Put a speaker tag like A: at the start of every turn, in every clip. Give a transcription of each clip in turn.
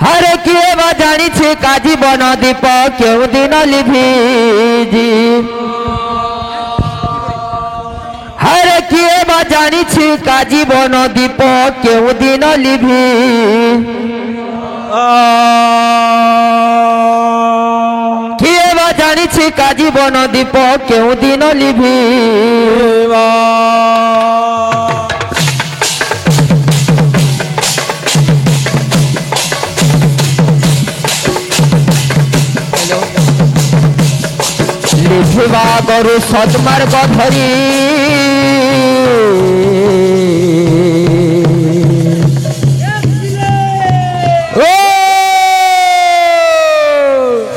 A: हरे किए बा जानी छे काजी बन दीप क्यों दिन लिभिजी हरे किए बा जानी छे काजी बन दीप क्यों दिन लिभि किए बा जानी छे काजी बन दीप क्यों दिन लिभि लिखिबा गरु सतमार्ग धरी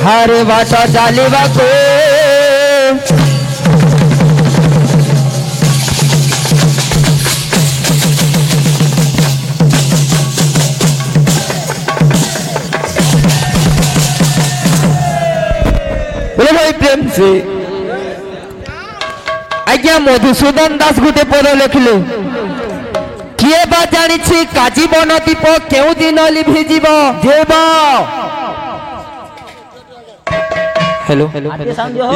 A: हरे बाट चालिबा को प्रेम से आज्ञा मधुसूदन दास गोटे पद लिखिले किए बा जानी काजी बन दीप क्यों दिन लिभिजीव जेब हेलो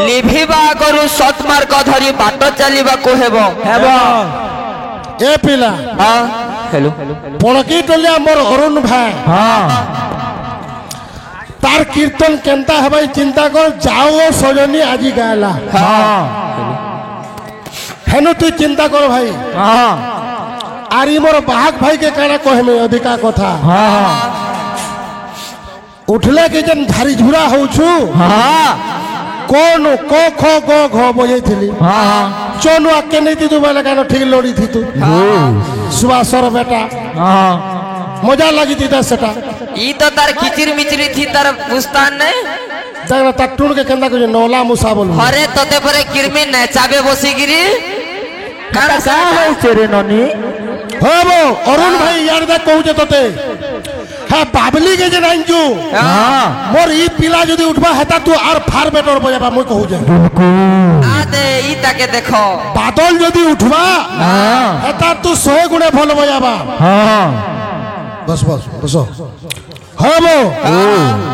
A: लिभिबा करू सतमार्ग धरी बाट चलिबा को हेबो
B: ए पिला
A: हां हेलो
B: पणकी टलिया मोर अरुण भाई
A: हां
B: तार कीर्तन केनता हबाई चिंता कर जाओ सजनी आज गायला
A: हां
B: हेनु तू चिंता कर भाई
A: हां
B: आरी मोर बाहक भाई के काना कहमे अधिका कथा
A: हां
B: उठले के जन धारी झुरा होछु
A: हां
B: कोन को खो गो घ बजे थिली
A: हां
B: चोनु आके नहीं थी तू वाला कानो ठीक लोड़ी थी तू सुवासर बेटा
A: हां
B: मजा लगी थी दस सेटा
A: ई तो तार खिचिर मिचिरी थी तार पुस्तान ने
B: देखना तटुन के केंदा को नौला मुसा बोल
A: अरे तोते परे किरमी न चाबे बसी गिरी कारा का है चेरे ननी
B: हो वो अरुण भाई यार दा कहू जे तोते हां बाबली के जे नांजू
A: हां
B: मोर ई पिला जदी उठबा हेता तू आर फार बेटर बजाबा मो कहू जे
A: आ दे ई ताके देखो
B: बादल जदी उठबा
A: हां
B: हेता तू 100 गुणे भल बजाबा
A: हां
B: बस बस बस हाँ वो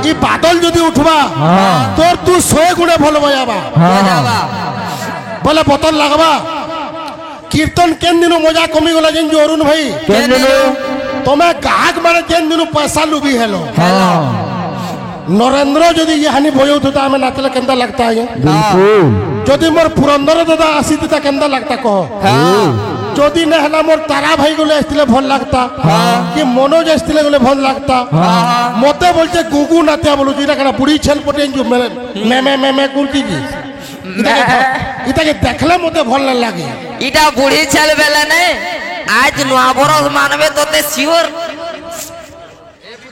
B: ये बादल जदी उठवा तोर तू 100 गुणे भल बजाबा बोले बोतल लगवा कीर्तन केन दिनो मजा कमी गला जेन जो अरुण भाई
A: केन दिनो
B: तुम्हें गाहक माने जेन दिनो पैसा लुबी हेलो नरेंद्र जदी ये हानि बजौ था हमें नाचले केंदा लगता है
A: बिल्कुल
B: जदी मोर पुरंदर दादा आसी ता केंदा लगता कहो जदि न हला मोर तारा भाई गोले आस्तिले भल लगता कि मनोज आस्तिले गोले भल लगता मते बोलते गुगु नात्या बोलु जीरा कना बुढ़ी छल पटेन जो मैं कुलती जी इता के देखले मते भल न लागे
A: इटा बुढ़ी छल बेला ने आज नुआ बरस मानबे तोते सियोर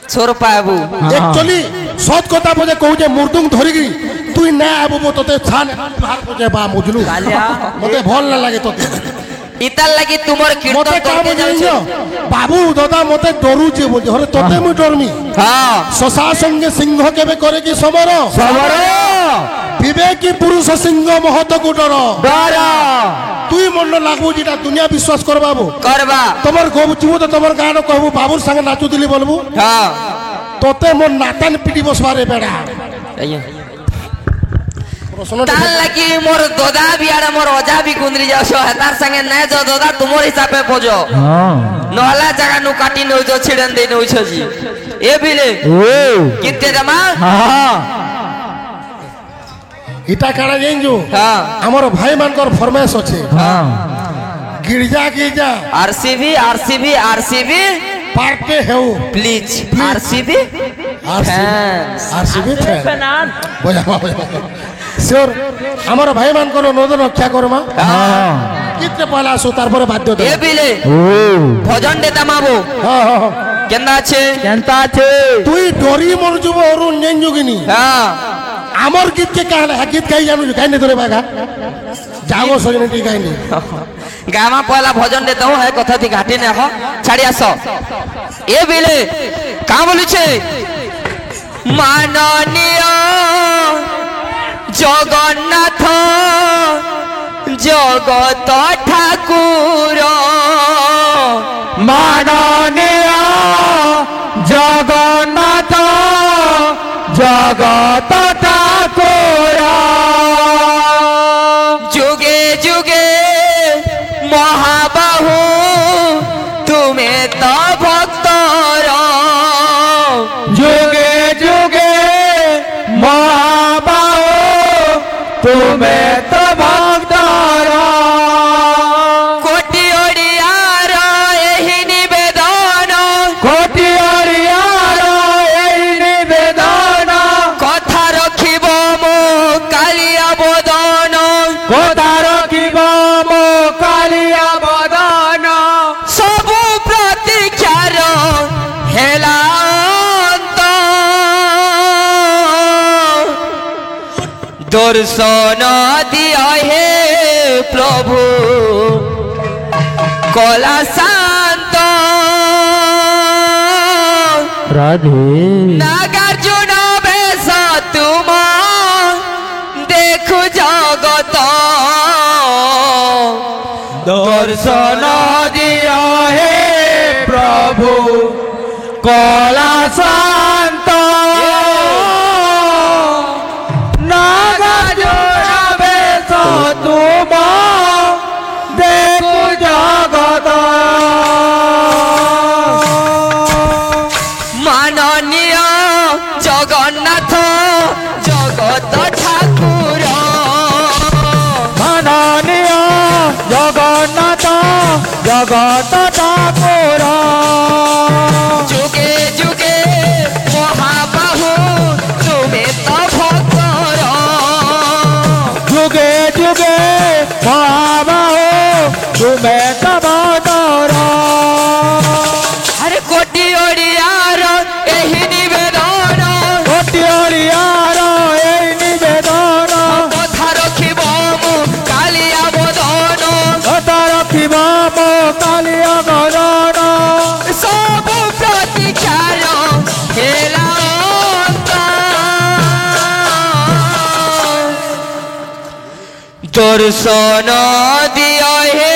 A: छोर पाबू
B: एक्चुअली सत कथा बजे कहू जे मुर्दुंग धरि गी तुई ना आबो तोते छान बाहर बजे बा मुजलू मते भल न लागे तोते
A: इतार लगी तुमर कीर्तन करके जाउछो
B: बाबू दादा मते डरू जे बोल हरे तोते मु डरमी
A: हां
B: ससा संगे सिंह केबे करे की समर
A: समर
B: विवेकी पुरुष सिंह महत को डर
A: डर
B: तुई मन लागबो जेटा दुनिया विश्वास करबाबो
A: करबा
B: तमर गोबचू तो तमर गानो कहबो बाबूर संगे नाचू दिली बोलबो
A: हां
B: तोते मोर नातन पिटी बसवारे बेड़ा
A: तार लगी मोर दोदा बियाडा मोर ओजा भी गुंदरी जासो तार संगे नै जो दोदा तुमोर हिसाबे बजो हां नहला जगह नु काटी न जो छिडन दे न छ जी ए बिले ओ किते जमा हां
B: इटा काना जेंजू
A: हां
B: हमर भाई मानकर फरमाइश अछि
A: हां
B: गिरजा गिरजा
A: आरसीबी
B: पार्टे हेउ
A: प्लीज आरसीबी
B: फैन बोला श्योर हमर भाई मानकर अनुरोध रक्षा करमा हां कितने पहला सो तार पर बाध्य दे
A: ए बिले ओ भजन दे तमाबो
B: हां हां
A: केंदा छे
B: तुई डोरी मन जुबो अरुण जेंजुगिनी
A: हां
B: आमर गीत के कहले है गीत कहि जानू काई ने तोरे बागा जागो सजने टी काई ने
A: गामा पहला भजन देता हूं है कथा थी घाटी ने हो छाड़ी आसो ए बिले का बोली छे माननीय जगन्नाथ जगत ठाकुर माननीय जगन्नाथ
C: জগত ঠাকুর
A: যুগে যুগে মহাবাহু তুমি তো ভক্তর
C: যুগে যুগে মহাবাহু তুমি তো ভক্তর
A: কোটি ওড়িয়ার এই নিবেদন
C: কোটি হরিয়ার এই নিবেদন
A: কথা রখিব মো কালিয়া বদন
C: কথা রখিব মো কালিয়া বদন
A: সবু প্রতীক্ষার হেলান্ত দর্শন দিয় হে প্রভু কলা শান্ত
C: রাধে
A: নাগার্জুন বেশ তুম দেখু জগত
C: দর্শন দিয় হে প্রভু কলা শান্ত নাগার্জুন বেশ তুম দেখু জগত
A: মাননীয় জগন্নাথ জগত ঠাকুর
C: মাননীয় জগন্নাথ জগত ঠাকুর
A: যুগে যুগে মহাবাহু তুমি তো ভক্তর
C: যুগে যুগে মহাবাহু তুমে তবতর
A: আরে কোটি ওড়িয়ার এই নিবেদন
C: কোটি হরিয়ার এই নিবেদন
A: কথা রখিব মু কালিয়া বদন
C: কথা রখিব মো কালিয়া বদন
A: সবু প্রতীক্ষার হেলান্ত দর্শন দিয় হে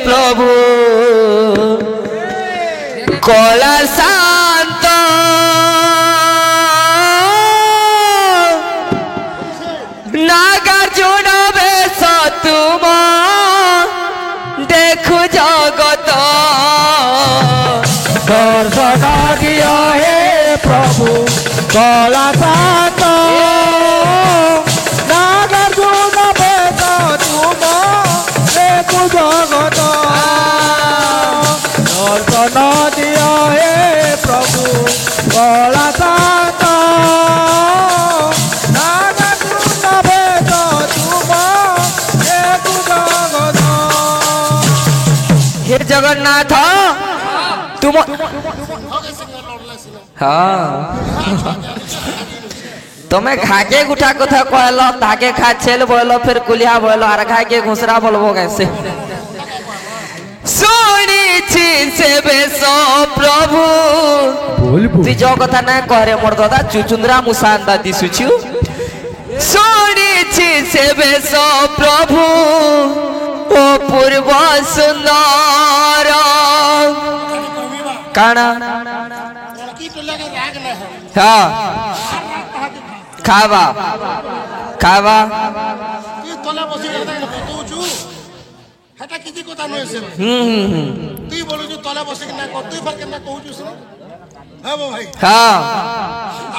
A: প্রভু কলা শান্ত নাগার্জুন বেশ তুম দেখু জগত
C: দর্শন দিয় হে প্রভু কলা শান্ত নাগার্জুন বেশ তুম দেখু জগত দর্শন দিয় হে প্রভু কলা শান্ত নাগার্জুন বেশ তুম দেখু জগত
A: হে জগন্নাথ তুম হ্যাঁ তুমি ঘাকে গুঠা কথা কহল তাকে খা ছেল বলল ফের কুলিয়া বলল আর ঘাকে ঘুসরা বলবো कैसे শুনিছি সে বেশ প্রভু তুই যে কথা না কহে মোর দাদা চুচুন্দ্রা মুসান্দা দিশুছু শুনিছি সে বেশ প্রভু ও পূর্ব সুন্দর কানা হ্যাঁ খাবা খাবা
B: তলা বসি কହୁଛୁ হেটা কিছু কথা নয় সে তুই বলুଛୁ তলা বসি না তুই ফর কেনা কହୁଛୁ সে হ্যাঁ ভাই
A: হ্যাঁ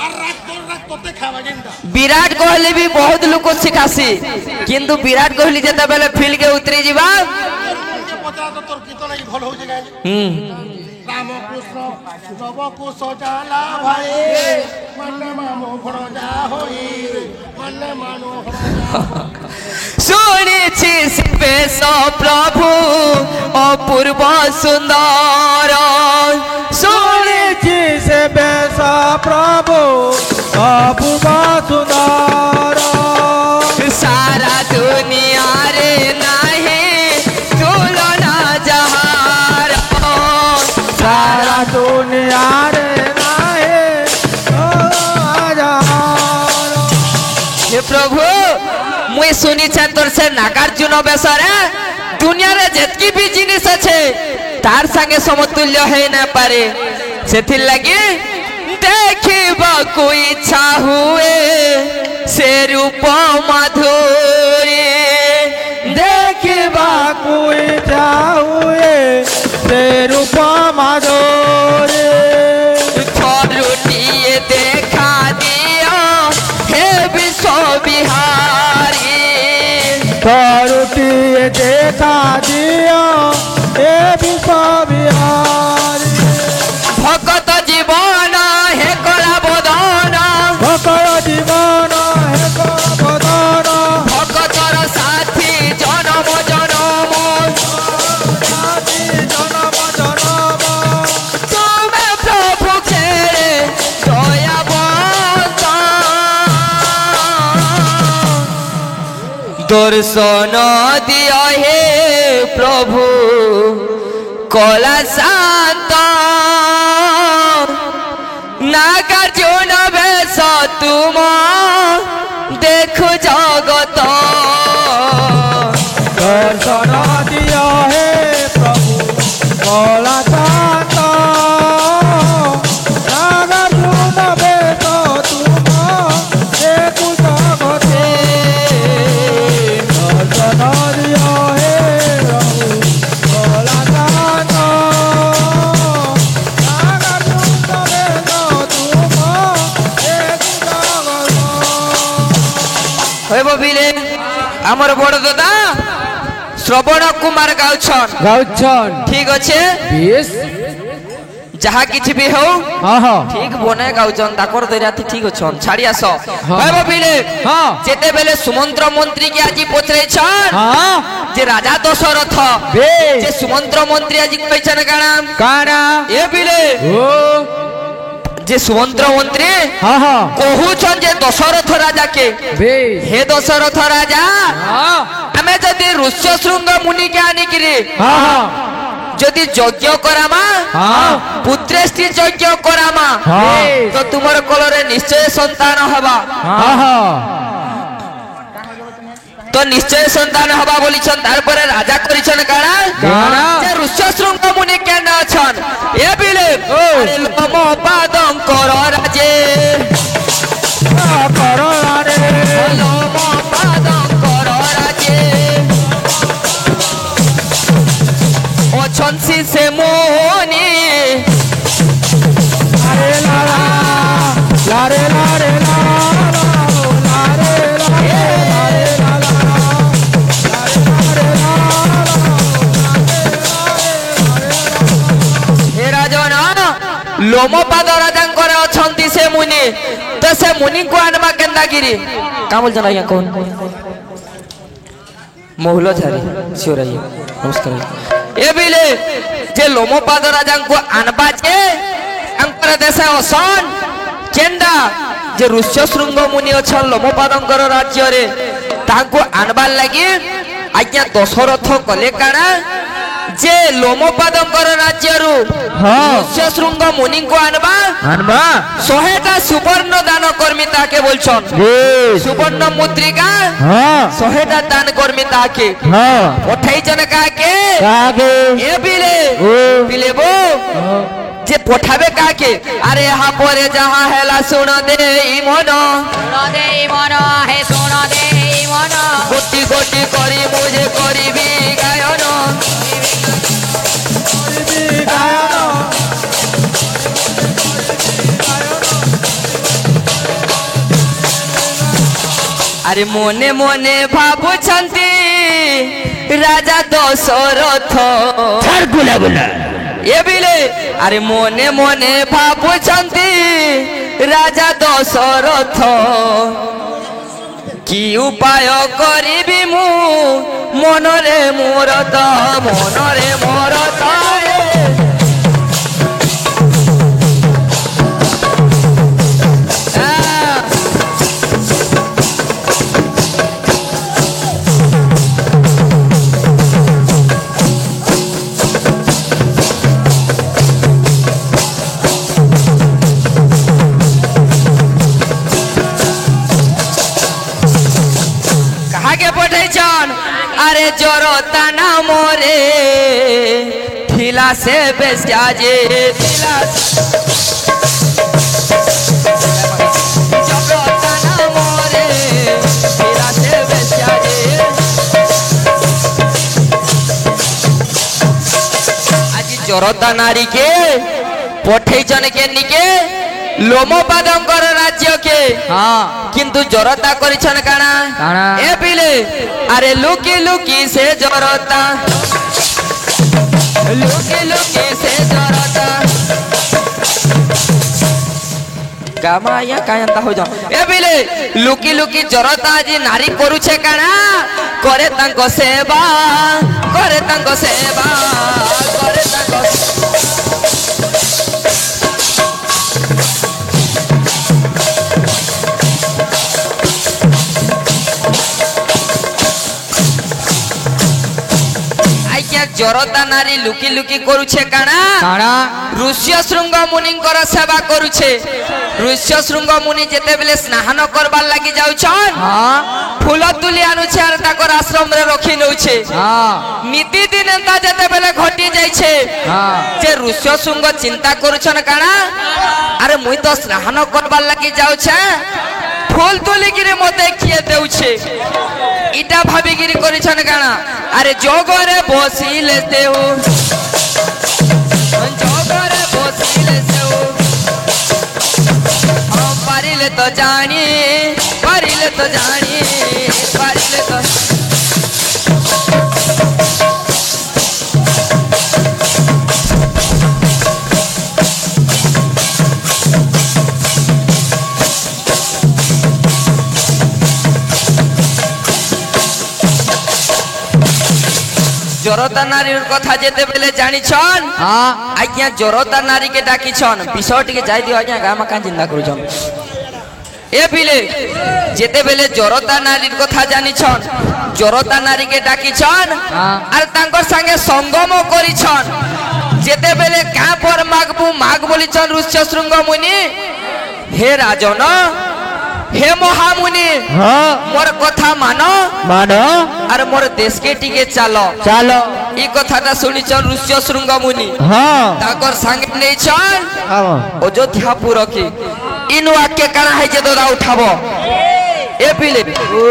B: আর রাত তোর রাত তোতে খাবা যেটা
A: বিরাট কোহলি भी बहुत लोग শিখাছি কিন্তু বিরাট কোহলি যেতেবেলে ফিল্ড কে উতরি ଯିବା
B: পতা তো তোর কীর্তন এই ভালো হয়ে যায় রামকৃষ্ণ নবকু সজালা ভাই মনে মামু ভরজা হই মনে মানু
A: শুনেছি শিবেশ প্রভু অপূর্ব সুন্দর
C: শুনেছি সে বেশ প্রভু অপূর্ব সুন্দর
A: সারা দুনিয়ারে নাহি তুলনা যাহার
C: সারা দুনিয়ারে নাহি
A: হে প্রভু মুই শুনিছে তোর সে নাগার্জুন বেশরে দুনিয়ারে যেতকি বি জিনিস আছে তার সঙ্গে সমতুল্য হয়ে না পারে সেথির লাগি দেখিব देखिबाकु इच्छा हुए से रूप मधुरी
C: देखिबाकु इच्छा हुए से रूप मधुरी
A: थरुटिए देखा दिया हे विश्व बिहारी
C: थरुटिए देखा दिया हे विश्व बिहारी
A: भगत जीवन हे कला बदन
C: भकर जीवन हे बदन
A: भगतर साथी जन्म जन्म
C: जन्म जन्म
A: तुमे प्रभु खेले दयाबंत दर्शन दिया हे प्रभु कला शांत नागार्जुन बेश तुम देखु जगत
C: दर्शन दिया हे प्रभु कला शांत नागार्जुन बेश तुम देखु जगते दर्शन दिया हे प्रभु कला शांत नागार्जुन बेश तुम देखु जगते
A: হইব বিলে আমার বড় দাদা শ্রবণ কুমার গাউছন
C: গাউছন
A: ঠিক আছে
C: বেশ
A: যাহা কিছু বি হও
C: হ্যাঁ
A: ঠিক বনে গাউছন তাকর দৈরাতে ঠিক অছন ছাড়ি আস হইব বিলে
C: হ্যাঁ
A: যেতে বেলে সুমন্ত্র মন্ত্রী কে আজি পচরেছন
C: হ্যাঁ
A: যে রাজা দশরথ
C: বেশ
A: যে সুমন্ত্র মন্ত্রী আজি কইছন কানা
C: কারা
A: এ বিলে
C: ও
A: যে সুমন্ত্র মন্ত্রী
C: হ্যাঁ হ্যাঁ
A: কহুছন যে দশরথ রাজা কে
C: বেশ
A: হে দশরথ রাজা
C: হ্যাঁ
A: আমি যদি ঋষ্যশৃঙ্গ মুনি কে আনিকি
C: হ্যাঁ
A: যদি যজ্ঞ করামা
C: হ্যাঁ
A: পুত্রেষ্টি যজ্ঞ করামা
C: হ্যাঁ।
A: তো তোমার কোলরে নিশ্চয় সন্তান হবা
C: হ্যাঁ
A: তো নিশ্চয় সন্তান হবা বলিছন তারপরে রাজা করিছন কারা
C: কারা?
A: যে ঋষ্যশৃঙ্গ মুনি কেন আছন এ বিলে আরে লোম পাদং কর রাজে
C: করলারে
A: লোম পাদং কর রাজে অছন সে মুনি
C: লারে লালা লারে লারে লারে লারে লারে
A: हे राजन लोमपाद राजांकर अछंती से मुनि तो से मुनि को आनमा केंदा गिरी का बोल जना कौन मोहलो झारी शिवराय नमस्कार ए बिले जे लोमपाद राजांको आनबा जे अंकर देश असन केंदा जे ऋष्यशृंग मुनि अछन लोमपादंकर राज्य रे ताको आनबार लागि आज्ञा दशरथ कले काना जे लोमपादंकर राज्यरु ऋष्यशृंग मुनि को आनबा
C: আনবা
A: 100টা সুবর্ণ দান কর্মী তাকে বলছন সুবর্ণ মুদ্রিকা
C: হ্যাঁ
A: 100টা দান কর্মী তাকে
C: হ্যাঁ
A: পঠাইছেন কাকে
C: কাগে
A: এ বিলে
C: ও
A: বিলে বো যে পঠাবে কাকে আরে হা পরে যাহা হেলা শুন দে ই মন গোটি গোটি করি মুঝে করিবি গায়ন আরে মনে মনে ভাবুছন্তি রাজা দশরথ এ বিলে আরে মনে মনে ভাবুছন্তি রাজা দশরথ কি উপায় করিবি মু মনরে মোরত মনরে মোরত কাকে পঠাইছন আরে জড়তা না মরে ঠিলা সে বেশ আজে ঠিলা জরতা নারীকে পঠেইছন কে নিকে লোমপাদঙ্কর রাজ্যকে
C: হ্যাঁ
A: কিন্তু জরতা করিছন কানা
C: কানা?
A: এ পিলে আরে লুকি লুকি সে জরতা লুকি লুকি সে জরতা গামায়া কায়ন্তা হই যাও এ পিলে লুকি লুকি জরতা আজি নারী করুছে কানা করে তাঙ্ক সেবা করে তাঙ্ক সেবা করে তাঙ্ক জরতা নারী লুকি লুকি করুছে কানা
C: কানা?
A: ঋষ্য শৃঙ্গ মুনিঙ্কর সেবা করুছে ঋষ্য শৃঙ্গ মুনি যেতেবেলে স্নান করবার লাগি যাউছন
C: হ্যাঁ
A: ফুল তুলি আনুছে আর তাকর আশ্রমরে রখি নউছে
C: হ্যাঁ
A: নীতি দিন এন্তা যেতেবেলে ঘটি যাইছে
C: হ্যাঁ
A: যে ঋষ্য শৃঙ্গ চিন্তা করুছন কানা আরে মুই তো স্নান করবার লাগি যাউছে ফুল তুলিকিরে মতে কিয়ে দেউছে ইটা ভাবিগিরি করিছন কানা আরে জগরে বসিলে দেউ জগরে বসিলে দেউ পারিলে তো জানি পারিলে তো জানি পারিলে তো জরতা নারীর কথা যেতে বেলে জানিছন
C: হ্যাঁ
A: আজ্ঞা জরতা নারীকে ডাকিছন বিষয়টিকে যাই দিও আজ্ঞা গামা কান চিন্তা করুছন এ পিলে যেতে বেলে জরতা নারীর কথা জানিছন জরতা নারীকে ডাকিছন
C: হ্যাঁ।
A: আর তাঙ্কর সঙ্গে সঙ্গম করিছন যেতে বেলে কা পর মাগবু মাগ বলিছন ঋষ্য শৃঙ্গ মুনি হে রাজন হে মহামুনি
C: হ্যাঁ
A: মোর কথা মানো
C: মানো
A: আর মোর দেশকে টিকে চালো
C: চালো
A: এই কথাটা শুনিছন ঋষ্য শৃঙ্গ মুনি
C: হ্যাঁ
A: তাকর সঙ্গে নেইছন
C: হ্যাঁ
A: অযোধ্যাপুরকে ইনু আকে কানা হইছে দাদা উঠাব এ পিলে
C: ও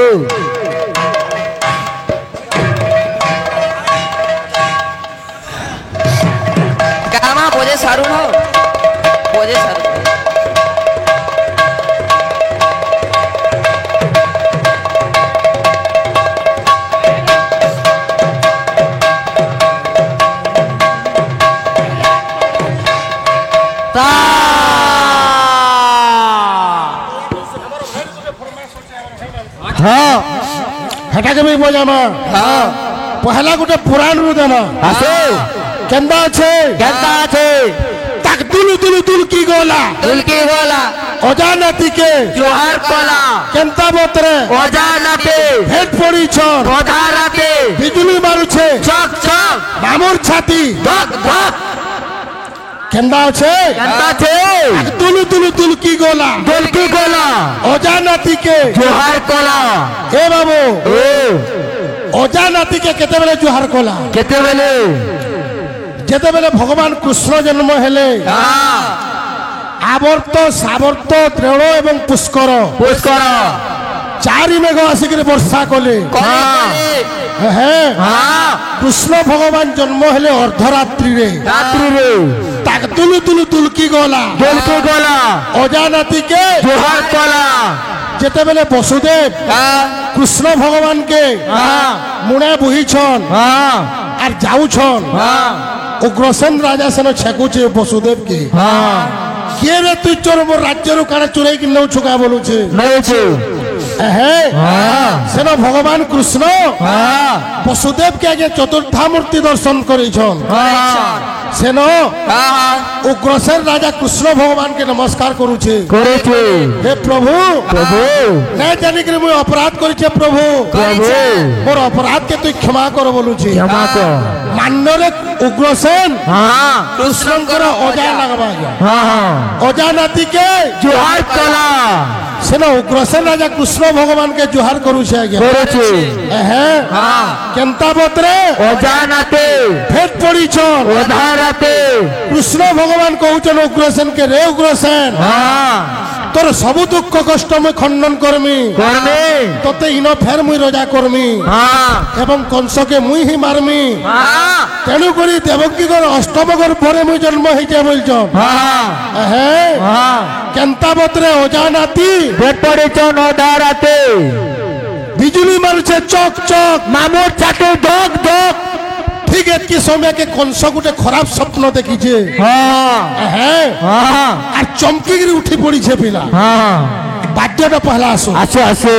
A: গামা বোঝে সারু ন বোঝে সারু
C: তা
B: হ্যাঁ হেটাকে বি বজামা
C: হ্যাঁ
B: পহলা গোটে পুরাণ রু দেমা
C: আসো
B: কেন্দা আছে
C: কেনতা আছে
B: তাক তুলু তুলু তুল কি গোলা
C: তুলকি গোলা
B: অজানাতিকে
C: জোহার কলা
B: কেন্তা বতরে
C: অজানাতে
B: ভেট পড়িছন
C: অধারাতে
B: বিজুলি মারুছে
C: চক চক
B: মামুর ছাতি
C: ধক ধক
B: কেন্দা আছে
C: কেনতা আছে
B: তুলু তুলু তুল কি গোলা
C: তুলকি গোলা
B: অজানাতিকে
C: জোহার কলা
B: এ বাবু
C: ও
B: অজানাতিকে কেতেবেলে জুহার কলা
C: কেতেবেলে
B: যেতেবেলে ভগবান কৃষ্ণ জন্ম হেলে
C: হ্যাঁ
B: আবর্ত সাবর্ত দ্রেণ এবং পুষ্কর
C: পুষ্কর
B: চারি মেঘ আসিকি বর্ষা কলে
A: কলে
C: হ্যাঁ।
A: কলে
B: হ্যাঁ
C: হ্যাঁ
B: কৃষ্ণ ভগবান জন্ম হেলে অর্ধরাত্রিরে
C: রাত্রিরে
B: তাক তুলু তুলু তুলকি গলা
C: তুলকি গোলা
B: অজানাতিকে
C: জোহার কলা
B: যেতেবেলে বসুদেব
A: হ্যাঁ
B: কৃষ্ণ ভগবানকে
C: হ্যাঁ
B: মুড়ে বুহিছন
C: হ্যাঁ
B: আর যাউছন
C: হ্যাঁ
B: উগ্রসেন রাজা সেন ছেকুছে বসুদেবকে
C: হ্যাঁ
B: কে রে তুই চোর মোর রাজ্যর কানে চুরাই কি নেউ ছুকা বলুছে
C: নেছে
B: হ্যাঁ
C: হ্যাঁ
B: সেন ভগবান কৃষ্ণ
C: হ্যাঁ
B: বসুদেবকে আগে চতুর্থামূর্তি দর্শন করেছন
C: হ্যাঁ
B: সেন
A: হ্যাঁ
B: উগ্রসেন রাজা কৃষ্ণ ভগবানকে নমস্কার করুছে
C: করেছে
B: হে প্রভু
C: প্রভু
B: না জানি কি মুই অপরাধ করেছে প্রভু
C: প্রভু
B: মোর অপরাধকে তুই ক্ষমা কর বলুছে
C: ক্ষমা কর
B: মান্যরে উগ্রসেন
C: হ্যাঁ
B: কৃষ্ণঙ্কর অজা লাগবা
C: হ্যাঁ
B: অজানাতিকে
C: জোহার কলা
B: সেন উগ্রসেন রাজা কৃষ্ণ ভগবানকে জুহার করুছে আজ্ঞা
C: করেছে
B: হ্যাঁ
C: হ্যাঁ
B: কেন্তা বতরে
C: অজানাতে
B: ভেট পড়িছন
C: অধারাতে
B: কৃষ্ণ ভগবান কହୁছন উগ্রসেনকে রে উগ্রসেন
C: হ্যাঁ
B: তোর সবু দুঃখ কষ্ট মুই খণ্ডন করমি
C: করবে
B: তোতে ইন ফের মুই রজা করমি
C: হ্যাঁ
B: এবং কংসকে মুই হি মারমি
C: হ্যাঁ
B: তেণু করে দেবকীগর অষ্টমগর পরে মুই জন্ম হইছে বলছ
C: হ্যাঁ
B: হ্যাঁ
C: হ্যাঁ
B: কেন্তাবতরে অজানাতি
C: পেট পড়েছ নদারাতে
B: বিজুলি মারছে চক চক
C: মামুর চাটে দক দক
B: ঠিক এতকি সময়কে কংস গোটে খারাপ স্বপ্ন দেখিছে
C: হ্যাঁ
B: হ্যাঁ
C: হ্যাঁ
B: আর চমকিগিরি উঠি পড়িছে পিলা
C: হ্যাঁ
B: বাদ্যটা পহলা আসো
C: আসো আসো